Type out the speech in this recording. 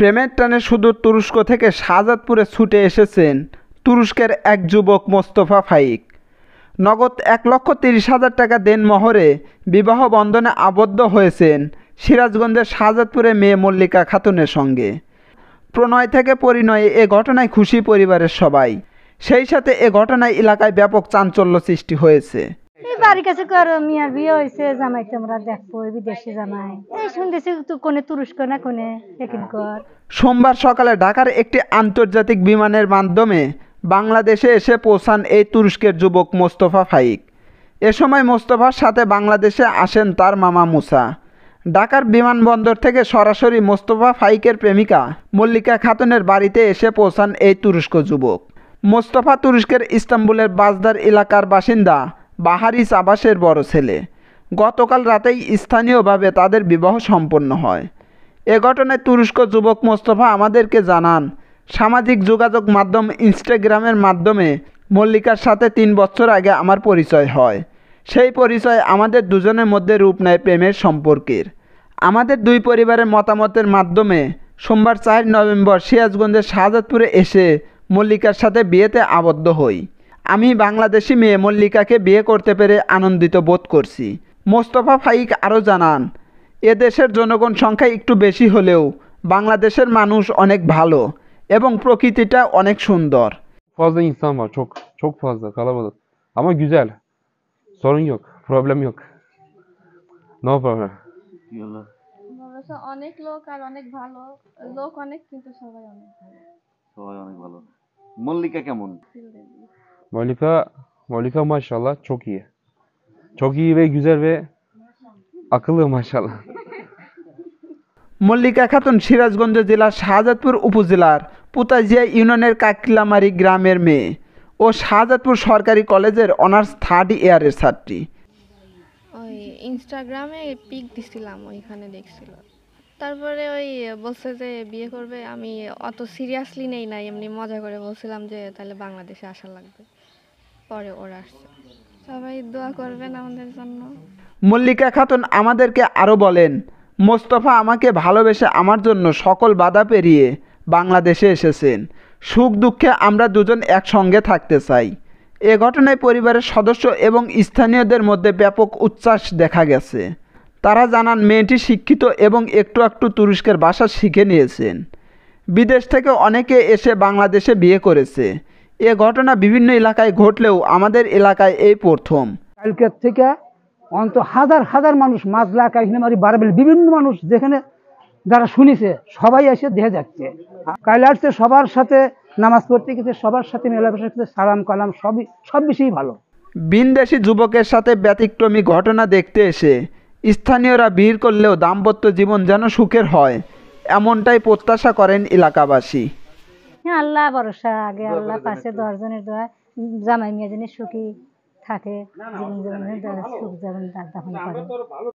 প্রেমের টানে সুদূর তুরস্ক থেকে শাহজাদপুরে ছুটে এসেছেন তুরস্কের এক যুবক মোস্তফা ফাইক। নগদ 1,30,000 টাকা দেনমোহরে বিবাহ বন্ধনে আবদ্ধ হয়েছেন সিরাজগঞ্জের শাহজাদপুরে মেয়ে মল্লিকা খাতুনের সঙ্গে। প্রণয় থেকে পরিণয়ে এ ঘটনায় খুশি পরিবারের সবাই। সেই সাথে এ ঘটনায় এলাকায় ব্যাপক চাঞ্চল্য সৃষ্টি হয়েছে। বাড়ির কাছে করো মিয়ার বিয়ে হয়েছে, জামাই তোমরা দেখবো বিদেশি জামাই, এই শুনতেছি তো কোনে তুরস্ক না কোনে একিন কর। সোমবার সকালে ঢাকার একটি আন্তর্জাতিক বিমানের মাধ্যমে বাংলাদেশে এসে পৌঁছান এই তুরস্কের যুবক মোস্তফা ফাইক। এ সময় মোস্তফার সাথে বাংলাদেশে আসেন তার মামা মুসা। ঢাকার বিমানবন্দর থেকে সরাসরি মোস্তফা ফাইকের প্রেমিকা মল্লিকা খাতুনের বাড়িতে এসে পৌঁছান এই তুরস্ক যুবক। মোস্তফা তুরস্কের ইস্তাম্বুলের বাজদার এলাকার বাসিন্দা বাহারিস আবাসের বড় ছেলে। গতকাল রাতেই স্থানীয়ভাবে তাদের বিবাহ সম্পন্ন হয়। এ ঘটনায় তুরস্ক যুবক মোস্তফা আমাদেরকে জানান, সামাজিক যোগাযোগ মাধ্যম ইনস্টাগ্রামের মাধ্যমে মল্লিকার সাথে 3 বছর আগে আমার পরিচয় হয়। সেই পরিচয় আমাদের দুজনের মধ্যে রূপ নেয় প্রেমের সম্পর্কের। আমাদের দুই পরিবারের মতামতের মাধ্যমে সোমবার 4 নভেম্বর সিরাজগঞ্জের শাহজাদপুরে এসে মল্লিকার সাথে বিয়েতে আবদ্ধ হই। আমি বাংলাদেশি মেয়ে মল্লিকাকে বিয়ে করতে পেরে আনন্দিত বোধ করছি। মোস্তফা ফাইক আরও জানান, এ দেশের জনগণ সংখ্যা একটু বেশি হলেও বাংলাদেশের মানুষ অনেক ভালো এবং প্রকৃতিটা অনেক সুন্দর। Fazla insan var, çok fazla kalabalık. Ama güzel. Sorun yok, problem yok. No problem. বাংলাদেশে অনেক লোক আর অনেক ভালো লোক অনেক, কিন্তু সবাই অনেক ভালো। সবাই অনেক ভালো। মল্লিকা কেমন? Mollika maşallah çok iyi. Çok iyi ve güzel ve akıllı maşallah. Mallika Khatun Sirajganj জেলার শাহজাদপুর উপজেলার পুতাজিয়া ইউনিয়নের কাকলামারি গ্রামের মেয়ে ও শাহজাদপুর সরকারি কলেজের অনার্স 3rd ইয়ারের ছাত্রী। ওই ইনস্টাগ্রামে পিক দিছিলাম, ওইখানে দেখছিল। তারপরে ওই বলছে যে বিয়ে করবে। আমি অত সিরিয়াসলি নেই নাই, এমনি মজা করে বলছিলাম যে তাহলে বাংলাদেশে আসা লাগবে। পরে ওরা আসছে। সবাই দোয়া করবেন আমাদের জন্য। মল্লিকা খাতুন আমাদেরকে আরও বলেন, মোস্তফা আমাকে ভালোবেসে আমার জন্য সকল বাধা পেরিয়ে বাংলাদেশে এসেছেন। সুখ দুঃখে আমরা দুজন একসঙ্গে থাকতে চাই। এ ঘটনায় পরিবারের সদস্য এবং স্থানীয়দের মধ্যে ব্যাপক উচ্ছ্বাস দেখা গেছে। তারা জানান মেয়েটি শিক্ষিত এবং একটু একটু তুরস্কের ভাষা শিখে নিয়েছেন। বিদেশ থেকে অনেকে এসে বাংলাদেশে বিয়ে করেছে। এ ঘটনা বিভিন্ন এলাকায় ঘটলেও আমাদের এলাকায় এই প্রথম। কালকের থেকে অন্ত হাজার হাজার মানুষ মাজলা কাইখানামারি বারবেল বিভিন্ন মানুষ যেখানে যারা শুনেছে সবাই এসে দেখে যাচ্ছে। কাল আসছে সবার সাথে নামাজ পড়তে গেছে, সবার সাথে মেলামেশা করতে, সালাম কালাম সব বিষয়ই ভালো। ভিনদেশি যুবকের সাথে ব্যতিক্রমী ঘটনা দেখতে এসে স্থানীয়রা ভিড় করলেও দাম্পত্য জীবন যেন সুখের হয়, এমনটাই প্রত্যাশা করেন এলাকাবাসী। আল্লাহ ভরসা, আগে আল্লাহ পাশে 10 জনের দোয়া, জামাই মেয়ে যেন সুখী থাকে, জীবন জীবনের সুখ যেমন দাফন করে।